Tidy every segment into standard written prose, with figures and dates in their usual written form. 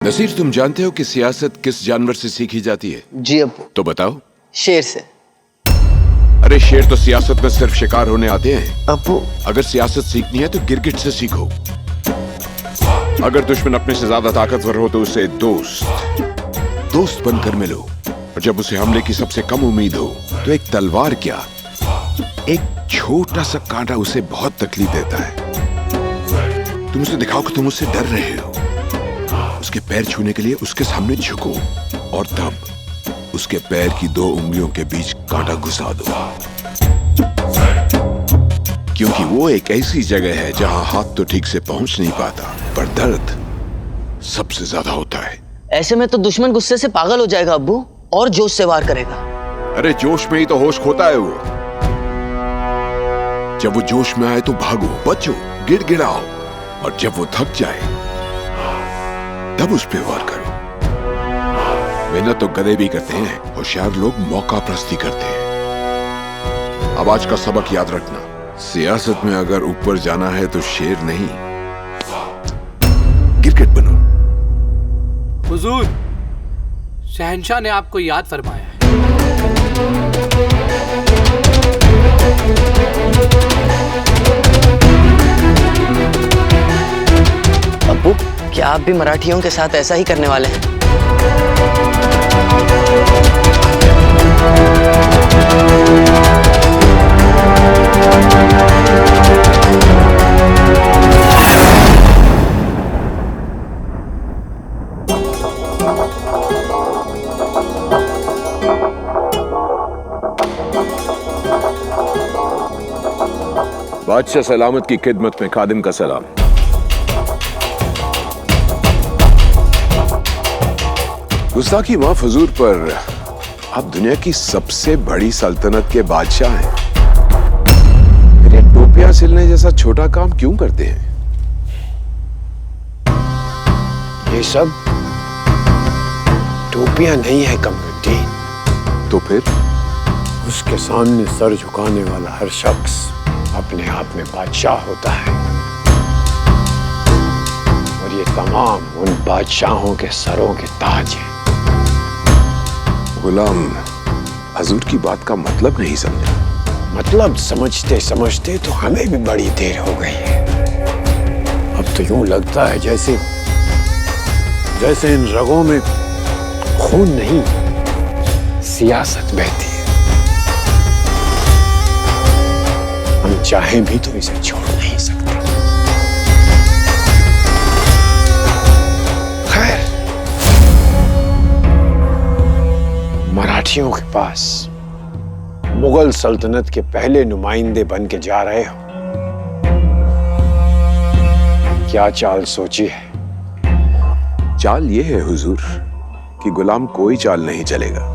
नसीर, तुम जानते हो कि सियासत किस जानवर से सीखी जाती है? जी अब्बू। तो बताओ। शेर से। अरे शेर तो सियासत में सिर्फ शिकार होने आते हैं। अब्बू, अगर सियासत सीखनी है तो गिरगिट से सीखो। अगर दुश्मन अपने से ज्यादा ताकतवर हो तो उसे दोस्त बनकर मिलो। और जब उसे हमले की सबसे कम उम्मीद हो तो एक तलवार क्या, एक छोटा सा कांटा उसे बहुत तकलीफ देता है। तुम उसे दिखाओ कि तुम उससे डर रहे हो। उसके पैर छूने के लिए उसके सामने झुको और तब उसके पैर की दो उंगलियों के बीच कांटा घुसा दो, क्योंकि वो एक ऐसी जगह है जहां हाथ तो ठीक से पहुंच नहीं पाता, पर दर्द सबसे ज्यादा होता है। ऐसे में तो दुश्मन गुस्से से पागल हो जाएगा अब्बू, और जोश से वार करेगा। अरे जोश में ही तो होश खोता है वो। जब वो जोश में आए तो भागो, बचो, गिड़गिड़ाओ, और जब वो थक जाए तब उस पे वार करो। मेहनत तो गधे भी करते हैं, होशियार लोग मौका प्रस्ती करते हैं। अब आज का सबक याद रखना, सियासत में अगर ऊपर जाना है तो शेर नहीं, गिरगिट बनो। हुजूर, शहंशाह ने आपको याद फरमाया है। अब्बू, क्या आप भी मराठियों के साथ ऐसा ही करने वाले हैं? बादशाह सलामत की खिदमत में खादिम का सलाम। गुस्ताखी माफ हुजूर, पर आप दुनिया की सबसे बड़ी सल्तनत के बादशाह हैं। फिर ये टोपियां सिलने जैसा छोटा काम क्यों करते हैं? ये सब टोपियां नहीं है कमरुद्दीन। तो फिर? उसके सामने सर झुकाने वाला हर शख्स अपने आप में बादशाह होता है, और ये तमाम उन बादशाहों के सरों के ताज हैं। गुलाम हजूर की बात का मतलब नहीं समझा। मतलब समझते समझते तो हमें भी बड़ी देर हो गई है। अब तो यूं लगता है जैसे इन रगों में खून नहीं, सियासत बहती है। हम चाहें भी तो इसे छोड़ नहीं सकते। खैर, मराठियों के पास मुगल सल्तनत के पहले नुमाइंदे बन के जा रहे हो। क्या चाल सोची है? चाल ये है हुजूर कि गुलाम कोई चाल नहीं चलेगा,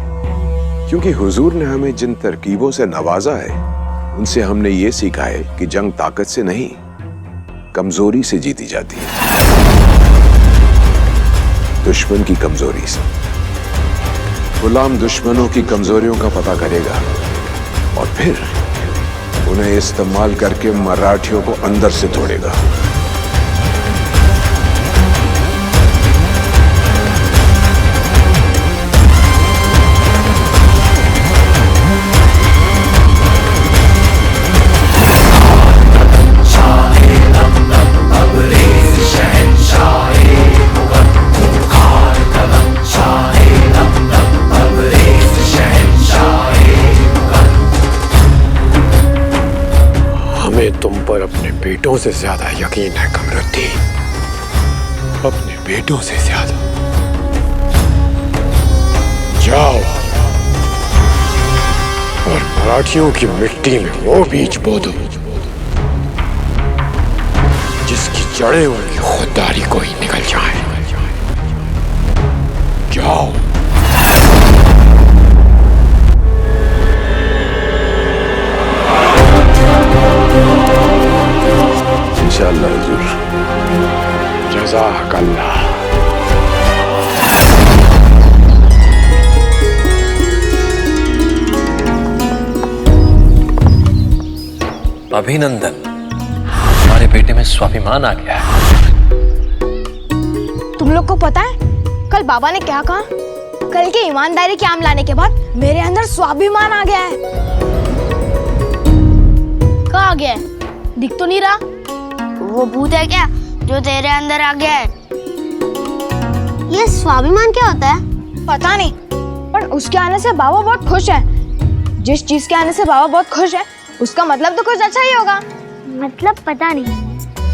क्योंकि हुजूर ने हमें जिन तरकीबों से नवाजा है उनसे हमने ये सीखा है कि जंग ताकत से नहीं, कमजोरी से जीती जाती है। दुश्मन की कमजोरी से। गुलाम दुश्मनों की कमजोरियों का पता करेगा और फिर उन्हें इस्तेमाल करके मराठियों को अंदर से तोड़ेगा। तुम पर अपने बेटों से ज्यादा यकीन है कमरुद्दीन, अपने बेटों से ज्यादा। जाओ और मराठियों की मिट्टी में वो बीज बो दो जिसकी जड़ें उनकी खुददारी को ही निकल जाए। जाओ। इंशाअल्लाह हुजूर। जज़ाकल्लाह। अभिनंदन, हमारे बेटे में स्वाभिमान आ गया है। तुम लोग को पता है कल बाबा ने क्या कहा? कल के ईमानदारी के आम लाने के बाद मेरे अंदर स्वाभिमान आ गया है। कहाँ आ गया है? दिख तो नहीं रहा। वो भूत है क्या जो तेरे अंदर आ गया है? ये स्वाभिमान क्या होता है? पता नहीं, पर उसके आने से बाबा बहुत खुश है। जिस चीज के आने से बाबा बहुत खुश है उसका मतलब तो कुछ अच्छा ही होगा। मतलब पता नहीं,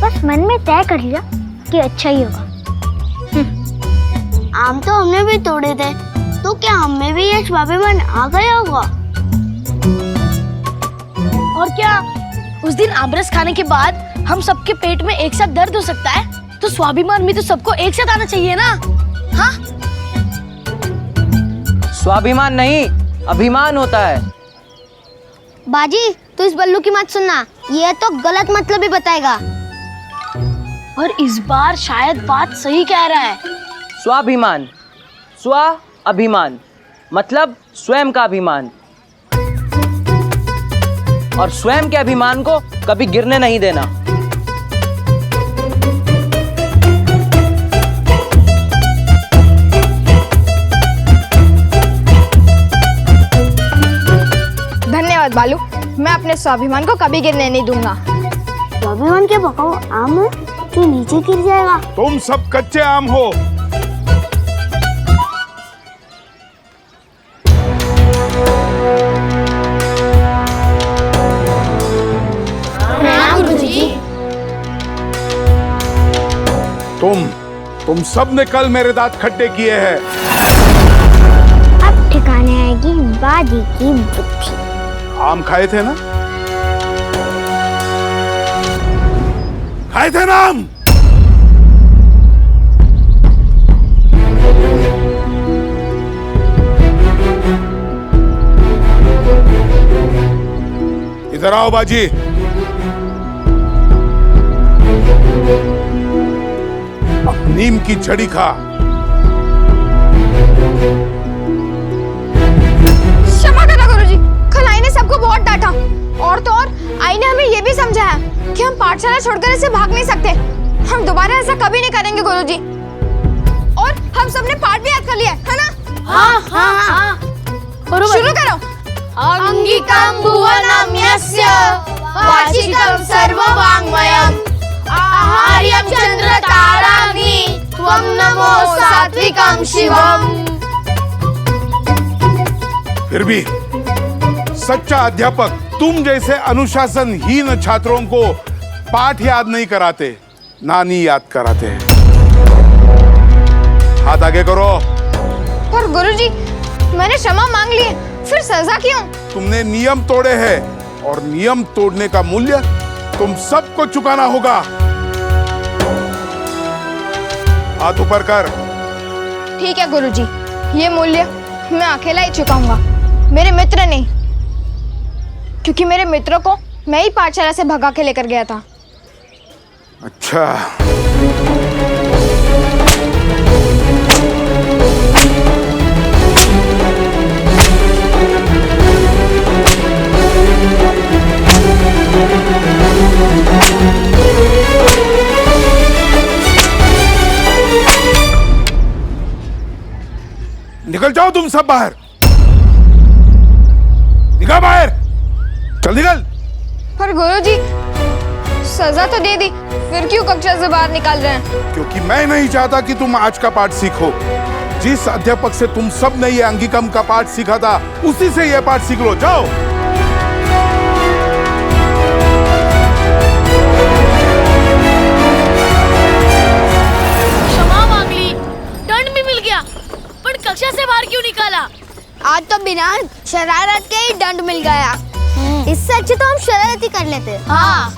बस मन में तय कर लिया कि अच्छा ही होगा। आम तो हमने भी तोड़े थे, तो क्या हमें भी ये स्वाभिमान आ गया होगा? और क्या उस दिन आमरस खाने के बाद हम सबके पेट में एक साथ दर्द हो सकता है? तो स्वाभिमान में तो सबको एक साथ आना चाहिए ना? हाँ? स्वाभिमान नहीं, अभिमान होता है। बाजी, तू इस बल्लू की मत सुनना, ये तो गलत मतलब ही बताएगा। और इस बार शायद बात सही कह रहा है। स्वाभिमान, स्व अभिमान मतलब स्वयं का अभिमान, और स्वयं के अभिमान को कभी गिरने नहीं देना। धन्यवाद बालू, मैं अपने स्वाभिमान को कभी गिरने नहीं दूंगा। स्वाभिमान के बकाओ आम है जो नीचे गिर जाएगा। तुम सब कच्चे आम हो। तुम सब ने कल मेरे दांत खट्टे किए हैं। अब ठिकाने आएगी बाजी की बुद्धि। आम खाए थे ना? खाए थे ना आम? इधर आओ बाजी। अब नीम की छड़ी खा। क्षमा करना गुरुजी, कल आई ने सबको बहुत डांटा। और तो और आई ने हमें ये भी समझाया कि हम पाठशाला छोड़कर ऐसे भाग नहीं सकते। हम दोबारा ऐसा कभी नहीं करेंगे गुरुजी। और हम सबने पाठ भी याद कर लिया है ना? हाँ हाँ हाँ, शुरू करो। अंगिकं भुवनं यस्य वाचिकं सर्ववाङ्मयम् आहार्यं चन्द्रताराग्नि त्वं नमो सात्विकं शिवम्। फिर भी सच्चा अध्यापक तुम जैसे अनुशासनहीन छात्रों को पाठ याद नहीं कराते, नानी याद कराते हैं। हाथ आगे करो। पर गुरुजी, मैंने क्षमा मांग ली, फिर सजा क्यों? तुमने नियम तोड़े हैं और नियम तोड़ने का मूल्य तुम सबको चुकाना होगा। हाथ ऊपर कर। ठीक है गुरुजी, ये मूल्य मैं अकेला ही चुकाऊंगा, मेरे मित्र नहीं, क्योंकि मेरे मित्रों को मैं ही पाठशाला से भगा के लेकर गया था। अच्छा, निकल जाओ तुम सब बाहर। निकल बाहर, चल निकल। पर गुरुजी, सजा तो दे दी, फिर क्यों कक्षा से बाहर निकाल रहे हैं? क्योंकि मैं नहीं चाहता कि तुम आज का पाठ सीखो। जिस अध्यापक से तुम सब ने ये अंगिकम का पाठ सीखा था, उसी से ये पाठ सीख लो। जाओ। क्षमा मांग ली, दंड भी मिल गया, पर कक्षा से बाहर क्यों निकाला? आज तो बिना शरारत के ही दंड मिल गया। इससे अच्छे तो हम शरारत ही कर लेते। हाँ,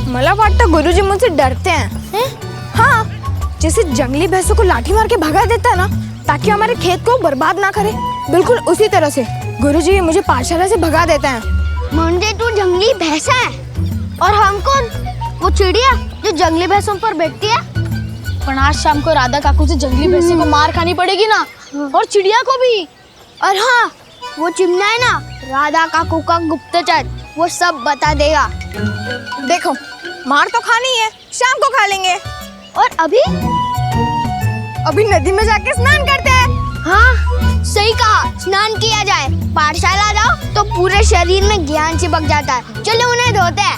मला वाटता गुरुजी मुझसे डरते हैं। हाँ, जैसे जंगली भैंसों को लाठी मार के भगा देता है ना, ताकि हमारे खेत को बर्बाद ना करे, बिल्कुल उसी तरह से गुरुजी मुझे पाठशाला से भगा देते हैं। मुंडे, तू जंगली भैंस है और हम कौन? वो चिड़िया जो जंगली भैंसों पर बैठती है। पर आज शाम को राधा काकू से जंगली भैंसे को मार खानी पड़ेगी ना, और चिड़िया को भी। और हाँ, वो चिमना है ना, राधा काकू का गुप्तचर, वो सब बता देगा। देखो, मार तो खानी है, शाम को खा लेंगे। और अभी अभी नदी में जाके स्नान करते हैं। हाँ सही कहा, स्नान किया जाए। पाठशाला जाओ तो पूरे शरीर में ज्ञान चिपक जाता है। चलो उन्हें धोते हैं।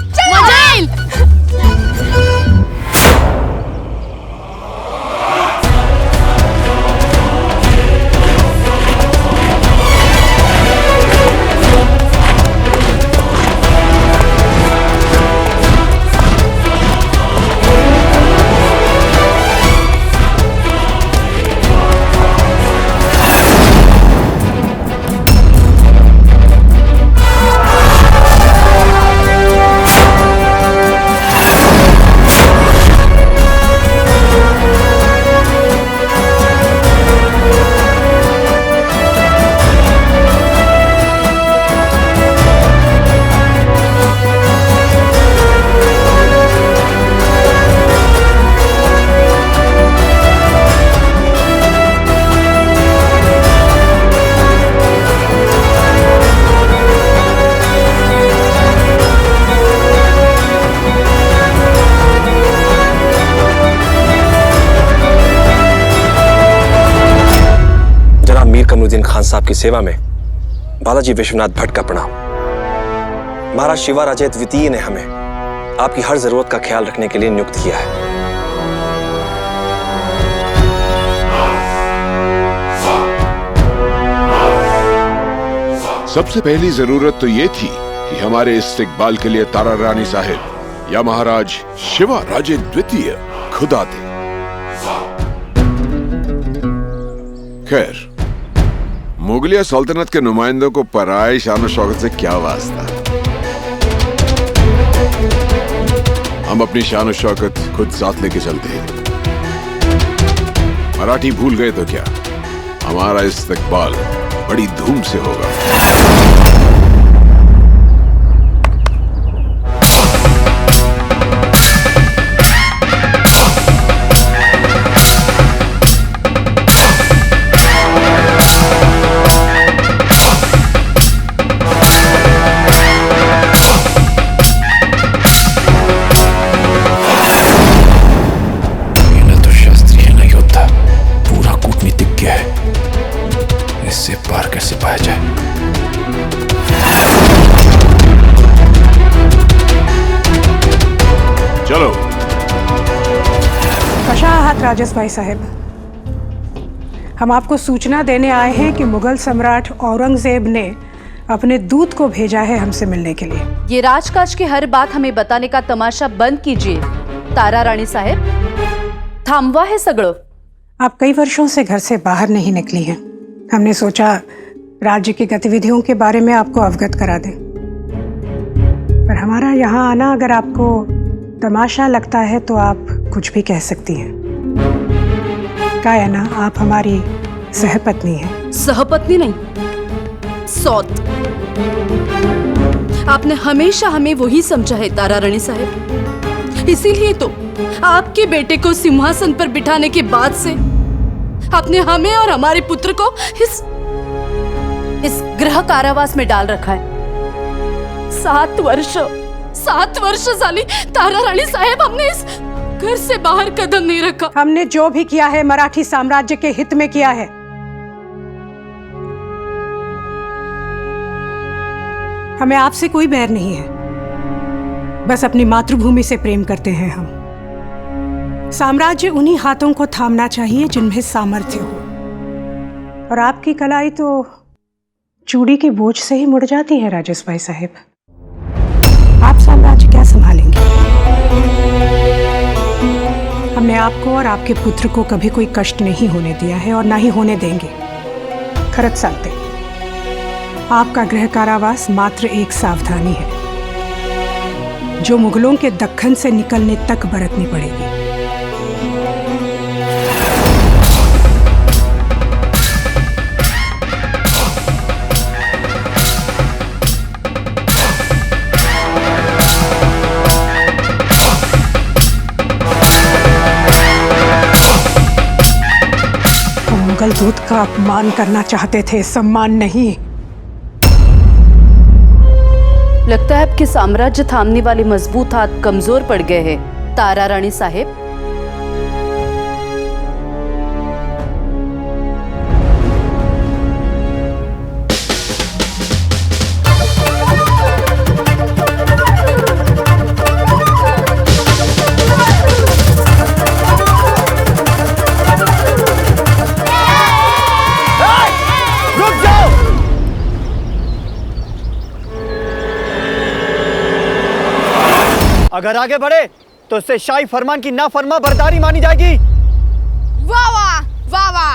कमरुद्दीन खान साहब की सेवा में बालाजी विश्वनाथ भट्ट का प्रणाम। महाराज शिवाराजे द्वितीय ने हमें आपकी हर जरूरत का ख्याल रखने के लिए नियुक्त किया है। सबसे पहली जरूरत तो ये थी कि हमारे इस्तिकबाल के लिए तारा रानी साहिब या महाराज शिवाराजे द्वितीय खुद आते। खैर, मुगलिया सल्तनत के नुमाइंदों को पराए शान शौकत से क्या वास्ता। हम अपनी शान शौकत खुद साथ लेके चलते हैं। मराठी भूल गए तो क्या, हमारा इस्तकबाल बड़ी धूम से होगा। इससे पार कैसे पाया जाए? चलो। कशाहत राजेश भाई साहब, हम आपको सूचना देने आए हैं कि मुगल सम्राट औरंगजेब ने अपने दूत को भेजा है हमसे मिलने के लिए। ये राजकाज की हर बात हमें बताने का तमाशा बंद कीजिए तारा रानी साहेब, थांबवा है सगळं। आप कई वर्षों से घर से बाहर नहीं निकली हैं। हमने सोचा राज्य की गतिविधियों के बारे में आपको अवगत करा दें, पर हमारा यहाँ आना अगर आपको तमाशा लगता है तो आप कुछ भी कह सकती हैं। क्या है ना, आप हमारी सहपत्नी हैं। सहपत्नी नहीं, सौत। आपने हमेशा हमें वही समझा है तारा रानी साहब, इसीलिए तो आपके बेटे को सिंहासन पर बिठाने के बाद से आपने हमें और हमारे पुत्र को इस गृह कारावास में डाल रखा है। 7 वर्ष झाली तारा रानी साहेब, हमने इस घर से बाहर कदम नहीं रखा। हमने जो भी किया है मराठी साम्राज्य के हित में किया है। हमें आपसे कोई बैर नहीं है, बस अपनी मातृभूमि से प्रेम करते हैं हम। साम्राज्य उन्हीं हाथों को थामना चाहिए जिनमें सामर्थ्य हो, और आपकी कलाई तो चूड़ी के बोझ से ही मुड़ जाती है राजेश भाई साहब। आप साम्राज्य क्या संभालेंगे? हमने आपको और आपके पुत्र को कभी कोई कष्ट नहीं होने दिया है और ना ही होने देंगे। खरत सालते, आपका गृह कारावास मात्र एक सावधानी है जो मुगलों के दक्खन से निकलने तक बरतनी पड़ेगी। मुगल दूत का अपमान करना चाहते थे, सम्मान नहीं। लगता है आपके साम्राज्य थामने वाले मजबूत हाथ कमजोर पड़ गए हैं तारा रानी साहेब। अगर आगे बढ़े तो इससे शाही फरमान की नाफरमा बरदारी मानी जाएगी। वाह वाह वाह वाह।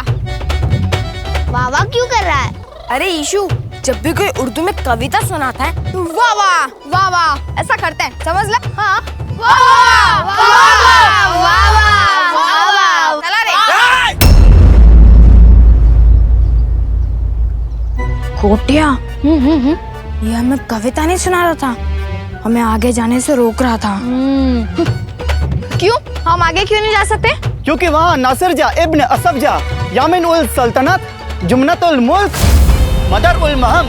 वाह वाह क्यों कर रहा है? अरे ईशु, जब भी कोई उर्दू में कविता सुनाता है तो वाह वाह वाह वाह ऐसा करते हैं, समझ ला? हाँ। वाह वाह वाह वाह वाह वाह। चला रे। कोटिया, ये हमें कविता नहीं सुना रहा था, हमें आगे जाने से रोक रहा था। क्यों? हम आगे क्यों नहीं जा सकते? क्योंकि वहाँ नासिरजा इब्न असफजा यामिन उल सल्तनत जुमनतुल मुल्क मदर उल महम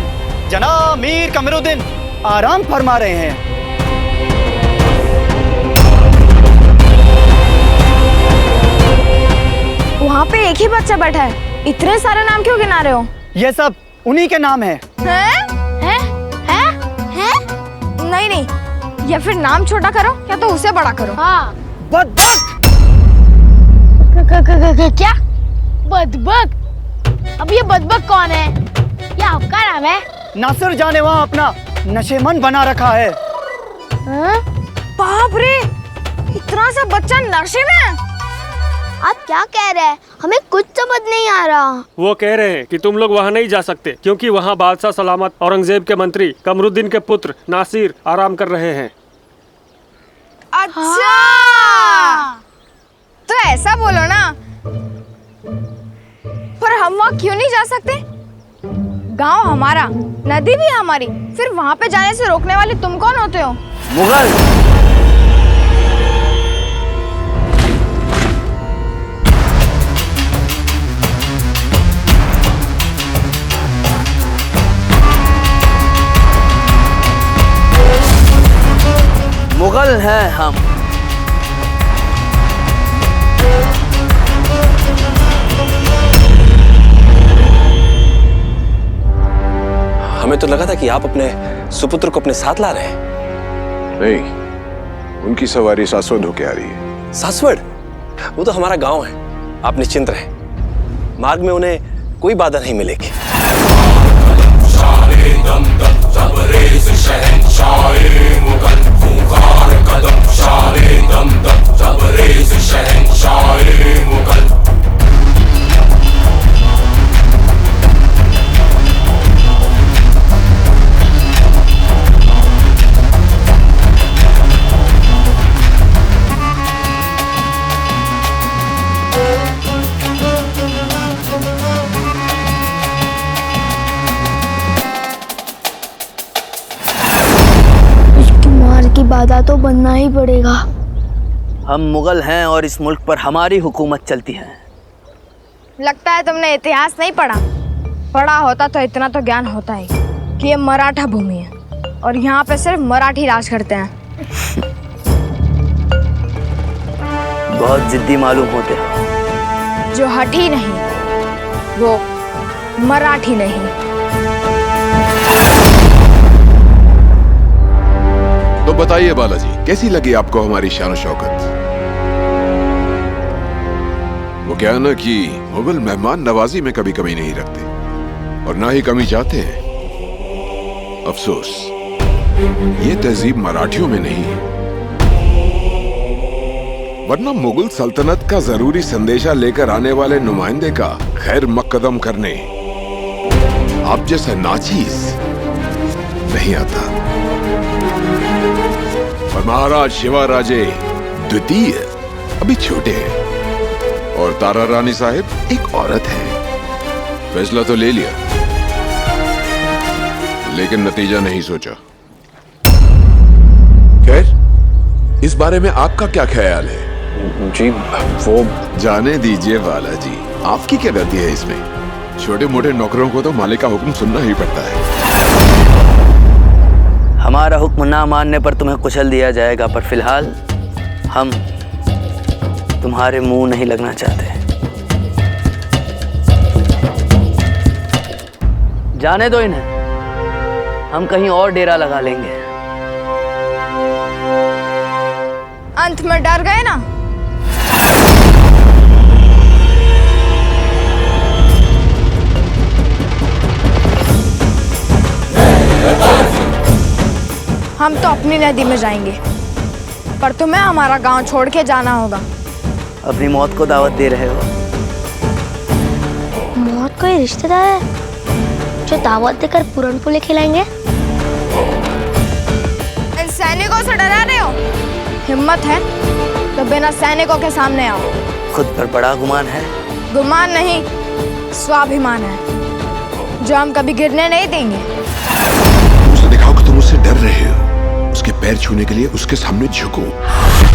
जनाब मीर कमरुद्दीन आराम फरमा रहे हैं। वहाँ पे एक ही बच्चा बैठा है, इतने सारे नाम क्यों गिना रहे हो? ये सब उन्हीं के नाम है। हैं? हैं? हैं? हैं? नहीं नहीं, या फिर नाम छोटा करो या तो उसे बड़ा करो। हाँ। बदबक। क्या? बदबक? अब ये बदबक कौन है? ये आपका नाम है? नासिर जाने वहाँ अपना नशेमंद बना रखा है। बाप रे, इतना सा बच्चा नशे में? आप क्या कह रहे हैं? हमें कुछ समझ नहीं आ रहा। वो कह रहे हैं कि तुम लोग वहाँ नहीं जा सकते क्योंकि वहाँ बादशाह सलामत औरंगजेब के मंत्री कमरुद्दीन के पुत्र नासिर आराम कर रहे हैं। अच्छा, तो ऐसा बोलो ना। पर हम वहाँ क्यों नहीं जा सकते? गांव हमारा, नदी भी हमारी, फिर वहाँ पे जाने से रोकने वाले तुम कौन होते हो? मुगल। मुगल हैं हम। हमें तो लगा था कि आप अपने सुपुत्र को अपने साथ ला रहे हैं। नहीं, उनकी सवारी सासवड़ होके आ रही है। सासवड़? वो तो हमारा गांव है, आप निश्चिंत रहें, मार्ग में उन्हें कोई बाधा नहीं मिलेगी। बाधा तो बनना ही पड़ेगा। हम मुगल हैं और इस मुल्क पर हमारी हुकूमत चलती है। लगता है तुमने इतिहास नहीं पढ़ा। पढ़ा होता तो इतना तो ज्ञान होता ही कि ये मराठा भूमि है और यहाँ पे सिर्फ मराठी राज करते हैं। बहुत जिद्दी मालूम होते हो। जो हठी नहीं वो मराठी नहीं। तो बताइए बालाजी, कैसी लगी आपको हमारी शान शौकत? वो क्या ना कि मुगल मेहमान नवाजी में कभी कमी नहीं रखते और ना ही कमी चाहते हैं। अफसोस, ये तहजीब मराठियों में नहीं है, वरना मुगल सल्तनत का जरूरी संदेशा लेकर आने वाले नुमाइंदे का खैर मकदम करने आप जैसा नाचीज नहीं आता। और महाराज शिवाराजे द्वितीय अभी छोटे हैं और तारा रानी साहिब एक औरत है। फैसला तो ले लिया लेकिन नतीजा नहीं सोचा। खैर, इस बारे में आपका क्या ख्याल है? जी वो जाने दीजिए बालाजी, आपकी क्या गलती है इसमें? छोटे मोटे नौकरों को तो मालिक का हुक्म सुनना ही पड़ता है। हमारा हुक्म ना मानने पर तुम्हें कुचल दिया जाएगा, पर फिलहाल हम तुम्हारे मुंह नहीं लगना चाहते। जाने दो इन्हें, हम कहीं और डेरा लगा लेंगे। अंत में डर गए ना? हम तो अपनी नदी में जाएंगे पर तुम्हें हमारा गांव छोड़ के जाना होगा। अपनी मौत को दावत दे रहे हो? मौत कोई रिश्तेदार है जो दावत देकर पूरन पोले खिलाएंगे? इन सैनिकों से डरा रहे हो? हिम्मत है तो बिना सैनिकों के सामने आओ। खुद पर बड़ा गुमान है। गुमान नहीं, स्वाभिमान है जो हम कभी गिरने नहीं देंगे। उसे दिखाओ कि तुम उससे डर रहे हो। उसके पैर छूने के लिए उसके सामने झुको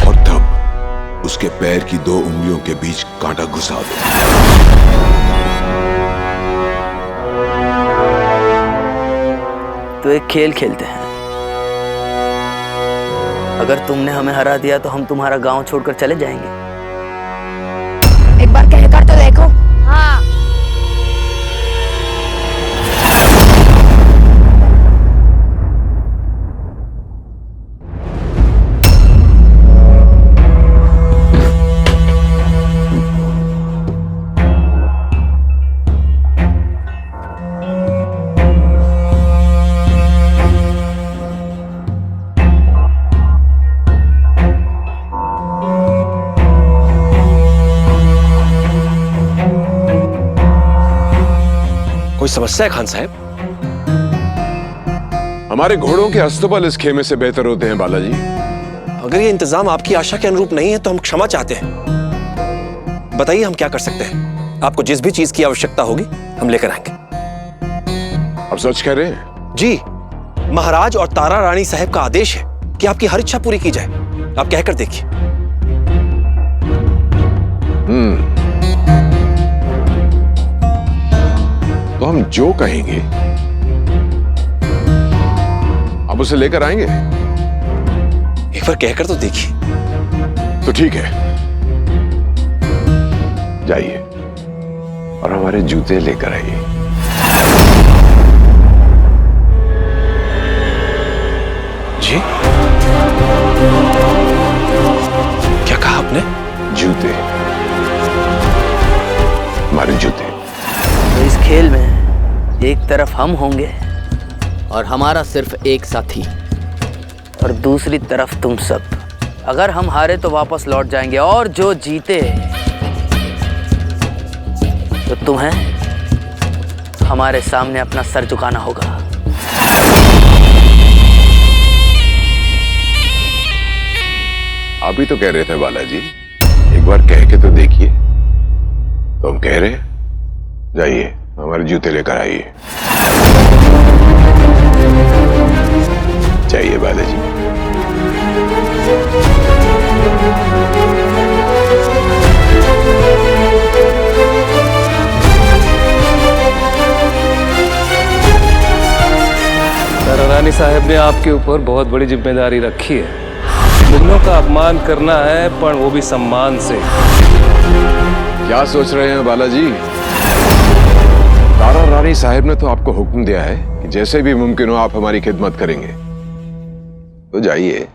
और तब उसके पैर की 2 उंगलियों के बीच कांटा घुसा दो। तो एक खेल खेलते हैं। अगर तुमने हमें हरा दिया तो हम तुम्हारा गांव छोड़कर चले जाएंगे। एक बार कहकर तो देखो। हाँ। कोई समस्या है खान साहब? हमारे घोड़ों के अस्तबल इस खेमे से बेहतर होते हैं बालाजी। अगर ये इंतजाम आपकी आशा के अनुरूप नहीं है तो हम क्षमा चाहते हैं। बताइए हम क्या कर सकते हैं? आपको जिस भी चीज की आवश्यकता होगी हम लेकर आएंगे। अब सच कह रहे हैं? जी, महाराज और तारा रानी साहब का आदेश है कि आपकी हर इच्छा पूरी की जाए। आप कहकर देखिए। तो हम जो कहेंगे अब उसे लेकर आएंगे। एक बार कहकर तो देखिए। तो ठीक है, जाइए और हमारे जूते लेकर आइए। जी? क्या कहा आपने? जूते, हमारे जूते। तो इस खेल में एक तरफ हम होंगे और हमारा सिर्फ एक साथी, और दूसरी तरफ तुम सब। अगर हम हारे तो वापस लौट जाएंगे, और जो जीते तो तुम्हें हमारे सामने अपना सर झुकाना होगा। आप ही तो कह रहे थे बालाजी, एक बार कह के तो देखिए। तो हम कह रहे हैं, जाइए हमारे जूते लेकर आइए। चाहिए बालाजी। तारा रानी साहब ने आपके ऊपर बहुत बड़ी जिम्मेदारी रखी है। मुगलों का अपमान करना है, पर वो भी सम्मान से। क्या सोच रहे हैं बालाजी? तारा रानी साहब ने तो आपको हुक्म दिया है कि जैसे भी मुमकिन हो आप हमारी खिदमत करेंगे। तो जाइए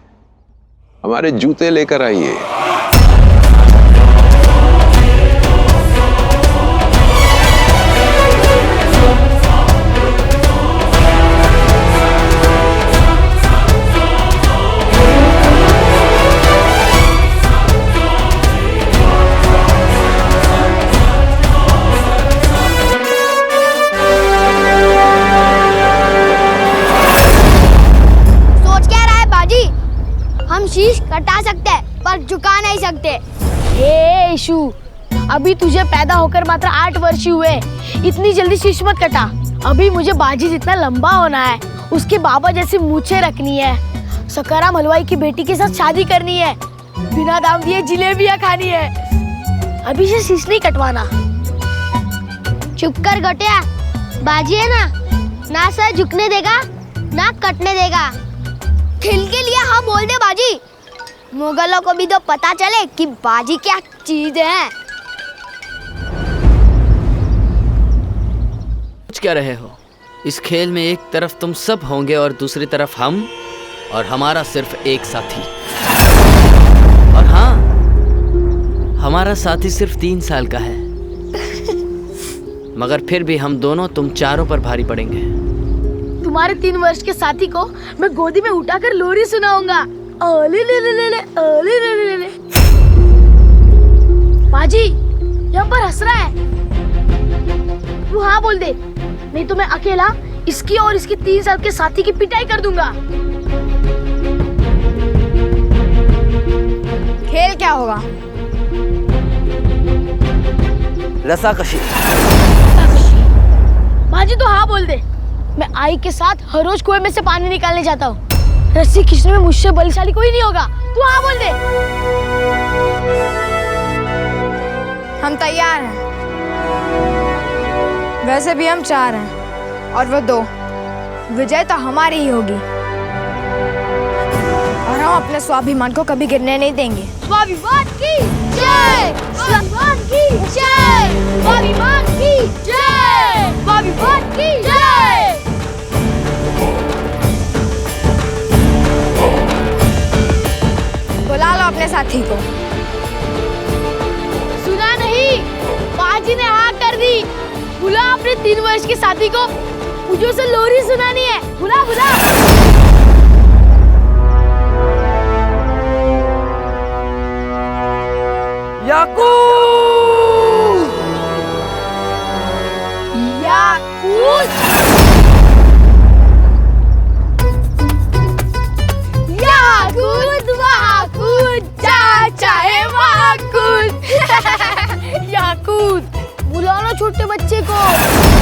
हमारे जूते लेकर आइए। शीश कटा सकते हैं पर झुका नहीं सकते। ए इशू, अभी तुझे पैदा होकर मात्र 8 वर्ष ही हुए, इतनी जल्दी शीश मत कटा। अभी मुझे बाजी जितना लंबा होना है, उसके बाबा जैसी मूछें रखनी है, सकाराम हलवाई की बेटी के साथ शादी करनी है, बिना दाम दिए जलेबियां खानी है। अभी से शीश नहीं कटवाना। चुप कर गोटिया, बाजी है ना सर झुकने देगा ना कटने देगा। खेल के लिए हाँ बोल दे बाजी। मुगलों को भी तो पता चले कि बाजी क्या चीज है। कुछ कह रहे हो? इस खेल में एक तरफ तुम सब होंगे और दूसरी तरफ हम, और हमारा सिर्फ एक साथी। और हाँ, हमारा साथी सिर्फ 3 साल का है, मगर फिर भी हम दोनों तुम चारों पर भारी पड़ेंगे। तुम्हारे 3 वर्ष के साथी को मैं गोदी में उठाकर लोरी सुनाऊंगा। ओले ले ले ले ले ओले ले ले ले। बाजी यहाँ पर हंस रहा है। तू हाँ बोल दे, नहीं तो मैं अकेला इसकी और इसकी 3 साल के साथी की पिटाई कर दूंगा। खेल क्या होगा? रस्साकशी। बाजी तो हाँ बोल दे, मैं आई के साथ हर रोज कुएं में से पानी निकालने जाता हूँ। रस्सी खींचने में मुझसे बलशाली कोई नहीं होगा। तू हाँ बोल दे। हम तैयार हैं। वैसे भी हम 4 हैं और वो 2। विजय तो हमारी ही होगी और हम अपने स्वाभिमान को कभी गिरने नहीं देंगे। स्वाभिमान की जय, स्वाभिमान की जय, स्वाभिमान की जय, स्वाभिमान की जय। बुला लो अपने साथी को। सुना नहीं, बाजी ने हाँ कर दी। बुला अपने 3 वर्ष के साथी को, मुझे उसे लोरी सुनानी है। बुला बुला। याकूत! याकूत! याकूत वहाकूत, जहाँ चाहे वहाँ कूद। याकूत, बुला लो छोटे बच्चे को।